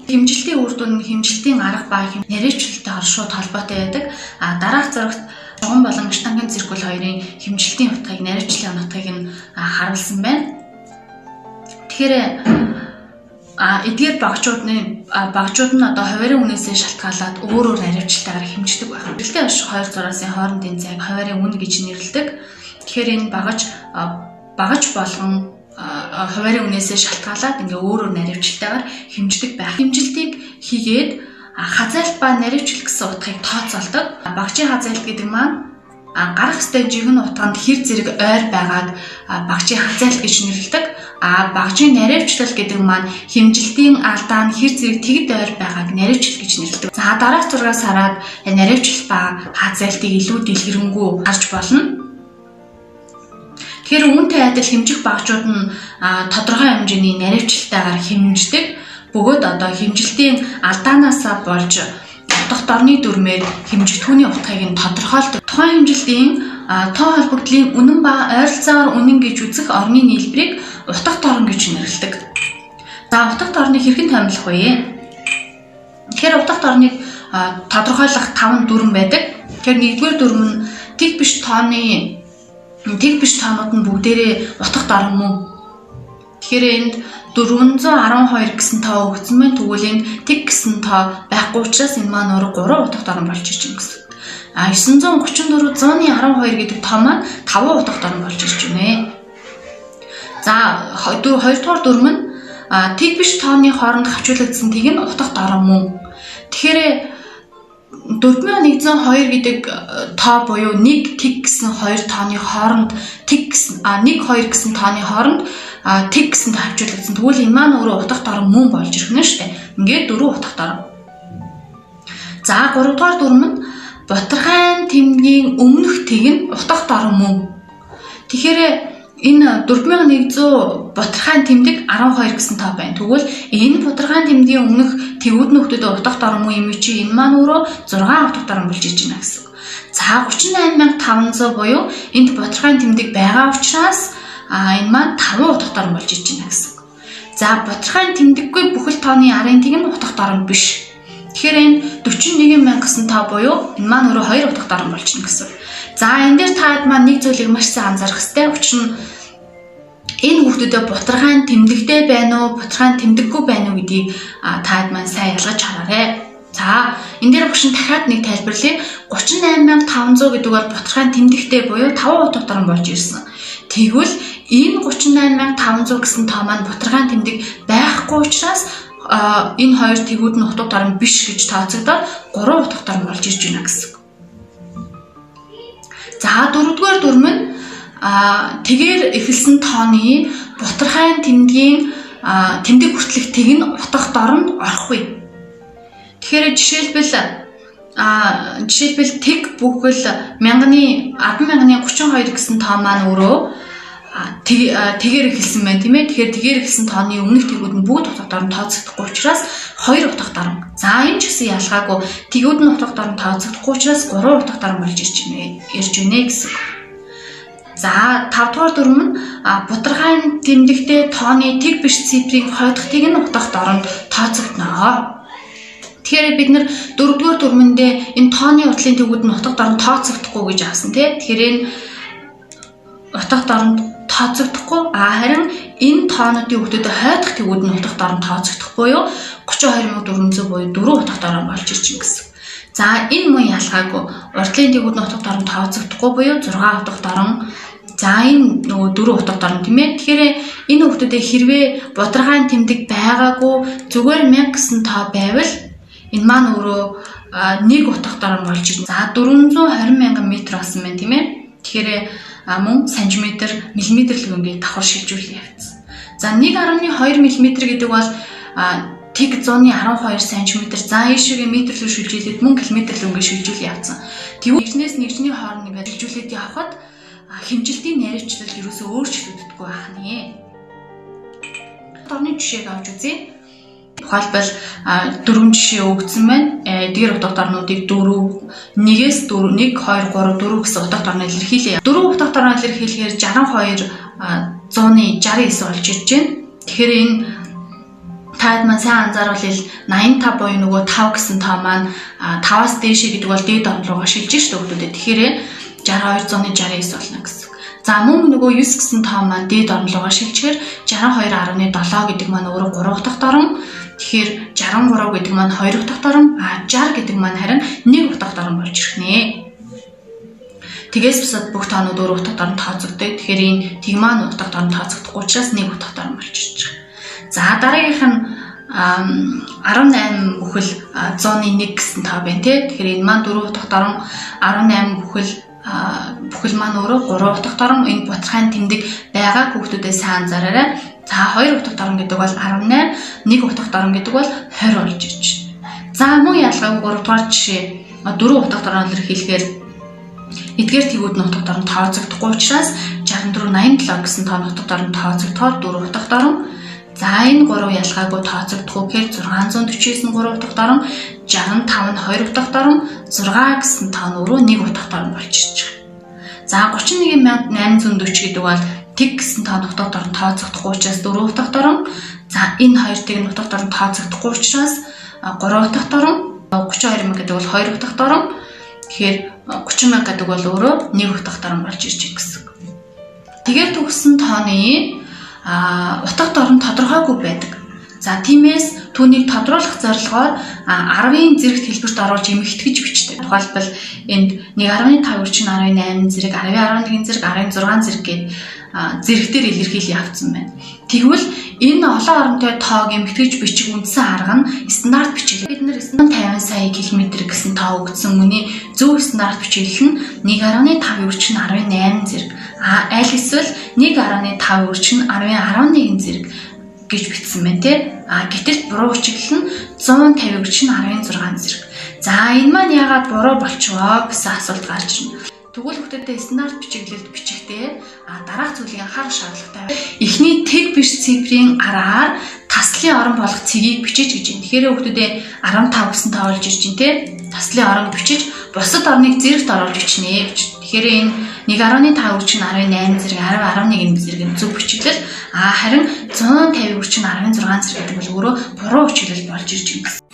Хэмжилтийн үр дүн хэмжилтийн арга ба наривчлалтайгаар шууд холбоотой байдаг. Дараах зурагт Шугам болон Штангийн циркул хоёрын хэмжилтийн утгыг, наривчлалын утгыг нь харуулсан байна. Тэгэхээр эдгээр багжууд нь одоо хуваарийн үнээсээ шалтгаалаад өөр наривчлалтайгаар хэмждэг байна. Хэмжилтийн хоёр зурасын хоорондын зайг хуваарийн үн гэж нэрлэдэг. Тэгэхээр энэ багаж болгон хуваарийн үнээсээ шалтгаалаад ингээ өөр наривчлалтайгаар хэмждэг байх. Хэмжилтийг хийгээд хазайлт ба наривчлал гэсэн утгыг тооцоолдог. Багжийн хазайлт гэдэг маань гарах ёстой жигэн утганд хэр зэрэг ойр байгааг багжийн хазайлт гэж нэрлэдэг. Багжийн наривчлал гэдэг маань хэмжилтийн алдаа нь хэр зэрэг тэгд ойр байгааг наривчлал гэж нэрлэдэг. За дараах зургаас хараад наривчлал ба хазайлтыг илүү дэлгэрэнгүй харж болно. Тэгэхээр үүнтэй адил хэмжих багжууд нь тодорхой хэмжээний наривчлалтайгаар хэмждэг. Бөгөөд одоо хэмжилтийн алдаанаасаа болж утга дорны дүрмээр хэмжигдэхүүний утгыг нь тодорхойлдог. Тухайн хэмжилтийн тоо холбогдлын үнэн ба ойролцоогоор үнэн гэж үзэх орны нийлбэрийг утга дорн гэж нэрлэдэг. За утга дорныг хэрхэн томилох вэ? Тэгэхээр утга дорныг тодорхойлох 5 дүрм байдаг. Тэгэхээр нэгдүгээр дүрм нь тэг биш тоонууд нь бүгдээрээ утга дорн мөн. Тэгэхээр энд 412 гэсэн тоо өгсөн байна. Тэгвэл энд тэг гэсэн тоо байхгүй учраас энэ маань өөрөө 3 утга дорн болж ирж байна гэсэн. 934 112 гэдэг тоо маань 5 утга дорн болж ирж байна. За хоёрдугаар дүрм нь тэг биш тооны хооронд хавчуулагдсан тэг нь утга дорн мөн. Тэгэхээр 4102 гэдэг тоо буюу 1 тэг гэсэн 2 тооны хооронд тэг гэсэн 1 2 гэсэн тооны хооронд тэг гэсэн хавчуулагдсан. Тэгвэл энэ маань өөрөө утга дорн мөн болж ирэх нь шүү дээ. Ингээд 4 утга дорн. За 3 дугаар дүрм нь бутархайн тэмдгийн өмнөх тэг нь утга дорн мөн. Тэгэхээр энэ 4100 бутархайн тэмдэг 12 гэсэн тоо байна. Тэгвэл энэ бутархайн тэмдгийн өмнөх тэгүүд нөхдөд утга дорн мөн юм чи энэ маань өөрөө 6 утга дорн болж иж байна гэсэн. За 38500 буюу энд бутархайн тэмдэг байгаа учраас энэ маань 5 утга дорн болж иж байна гэсэн. За бутархайн тэмдэггүй бүхэл тооны арын тэг нь утга дорн биш. Тэгэхээр энэ 41000 гэсэн тоо буюу энэ маань өөрөө 2 утга дорн болж байна гэсэн. За энэ дээр таад маань нэг зүйлийг маш сайн анзаарах хэрэгтэй. Учир нь энэ хүүхдүүдэд бутархайн тэмдэгтэй байна уу, бутархайн тэмдэггүй байна уу гэдгийг таад маань сайн ялгаж хараарай. За энэ дээр багш нь дахиад нэг тайлбарлая. 38500 гэдэг бол бутархайн тэмдэгтэй буюу 5 утга дорн болж ирсэн. Тэгвэл энэ 38500 гэсэн тоо маань бутархайн тэмдэг байхгүй учраас энэ хоёр тэгүүд нь утга дорн биш гэж тооцогдоод 3 утга дорн болж ирж байна гэсэн. За дөрөвдүгээр дүрм нь тэгээр эхэлсэн тооны бутархайн тэмдгийн тэмдэг хүртэлх тэг нь утга дорнд орохгүй. Тэгэхээр жишээлбэл тэг бүхэл 10,032 гэсэн тоо маань өөрөө тэгээр эхэлсэн байна тийм ээ. Тэгэхээр тэгээр эхэлсэн тооны өмнөх тэгүүд нь бүгд утга дорн тооцогдохгүй учраас 2 утга дорн. За энэ ч гэсэн ялгаагүй тэгүүд нь утга дорн тооцогдохгүй учраас 3 утга дорн болж ирж байна гэсэн. За 5 дугаар дүрм нь бутархайн тэмдэгтэй тооны тэг биш цифрийн хойдох тэг нь утга дорнд тооцогдно. Тэгэхээр бид нэр 4 дугаар дүрмэндээ энэ тооны уртлын тэгүүд нь утга дорн тооцогдохгүй гэж авсан тийм. Тэгэхээр энэ утга дорнд тооцогдохгүй харин энэ тоонуудын хүүхдүүдэд хойдох тэгүүд нь утга дорн тооцогдох буюу 32400 буюу 4 утга дорн болж ирж байна гэсэн. За энэ мөн ялгаагүй уртлын тэгүүд нь утга дорн тооцогдохгүй буюу 6 утга дорн. За энэ нөгөө 4 утга дорн тийм ээ. Тэгэхээр энэ хүүхдүүдэд хэрвээ бутархайн тэмдэг байгаагүй зүгээр 1000 гэсэн тоо байвал энэ маань өөрөө 1 утга дорн болж ирнэ. За 420,000 м болсон байна тийм ээ. Тэгэхээр мөн сантиметр, миллиметр л ингээд давхар шилжүүлээ явцсан. За 1.2 мм гэдэг бол тэг 112 см. За ийшээгээ метрлөө шилжүүлээд мөн километр л ингээд шилжүүлээ явцсан. Тэгвэл нэгнээс нэгжний хооронд ингээд шилжүүлээд явхад хэмжилтийн наривчлал ерөөсөө өөрчлөгддөггүй байх нэ. Дорны жишээг авч үзье. Тухайлбал 4 жишээ өгсөн байна. Эдгээр утга дорнуудыг 4, 1-ээс 4, 1, 2, 3, 4 гэсэн утга дорноор илэрхийлье. 4 утга дорноор илэрхийлэхээр 62 169 болж ирж байна. Тэгэхээр энэ та Таад маань сайн анзааруул 85 буюу нөгөө 5 гэсэн тоо маань 5-аас дээшээ гэдэг бол дээд орн руугаа шилжиж шүү дээ. Тэгэхээр 6269 болно гэсэн. За мөн нөгөө 9 гэсэн тоо маань дээд орн руугаа шилжчихээр 62.7 гэдэг маань өөрөө 3 дахь орн. Тэгэхээр 63 гэдэг маань 2 дахь орн, 60 гэдэг маань харин 1 дахь орн болж ирэх нэ. Тэгээс бусад бүх тоонууд өөр утгад орон тооцогддог. Тэгэхээр энэ тэг маань утгад орон тооцогдохгүй учраас нэг утгад орон болж ирж байгаа. За дараагийнх нь 18 бүхэл 101 гэсэн тоо байна тий. Тэгэхээр энэ маань 4 утгад орон, 18 бүхэл маань өөрөө 3 утгад орон. Энэ бутархайн тэмдэг байгаа хүүхдүүдээ сайн анзаараарай. За 2 утгад орон гэдэг бол 18, 1 утгад орон гэдэг бол 20 болж ирж байна. За мөн ялгаагүй 3 дугаар жишээ 4 утгад ороноор хэлэхээр эдгээр тэгүүд нь утгад орон тооцогдохгүй учраас 6487 гэсэн тоо утгад орон тооцогдохоор 4 утгад орон. За энэ 3 ялгаагүй тооцогдох үгээр 649 3 утгад орон, 65 нь 2 утгад орон, 6 гэсэн тоо нь өөрөө 1 утгад орон болж ирж байгаа. За 31840 гэдэг бол тэг гэсэн тоо утгад орон тооцогдохгүй учраас 4 утгад орон. За энэ хоёр тэг нь утгад орон тооцогдохгүй учраас 3 утгад орон, 32000 гэдэг бол 2 утгад орон. Тэгэхээр 30000 гэдэг бол өөрөө 1 утгад орон болж ирж байгаа гэсэн. Тэгээд төгссөн тооны утгад орон тодорхойгүй байдаг. За тиймээс түүнийг тодруулах зорилгоор 10-ын зэрэгт хэлбэрт оруулж эмэгтгэж бичдэг. Тухайлбал энд 1.5 өрчин 18 зэрэг, 10.11 зэрэг, 10.6 зэрэг гээд зэрэгтэр илэрхийл явцсан байна. Тэгвэл энэ олон оронтой тоог эмэгтгэж бичих үндсэн арга нь стандарт бичиг. Бид нэр 50 сая км гэсэн тоо өгсөн үний зөв стандарт бичиглэл нь 1.5 өрчин 18 зэрэг, аль эсвэл 1.5 өрчин 10.11 зэрэг гэж бичсэн байна тий. Гэтэл буруу бичиглэл нь 150 өрчин 16 зэрэг. За энэ маань яагаад буруу болчихвоо гэсэн асуулт гарч ирнэ. Тэгвэл хүүхдэд стандарт бичиглэлд бичихдээ дараах зүйлийг анхаарах шаардлагатай. Эхний тэг биш цифрын араар таслын орон болох цэгийг бичиж гэж байна. Тэгэхээр хүүхдэд 15 гэсэн тоо олж ирж байна тий. Таслын орон бичиж бусад орныг зэрэгт оруулж бичнэ гэж. Тэгэхээр энэ 1.5 өрчин 18 зэрэг, 10.11 зэрэг зөв бичиглэл. Харин 150 өрчин 16 зэрэг гэдэг бол өөрөө буруу бичиглэл болж ирж байна.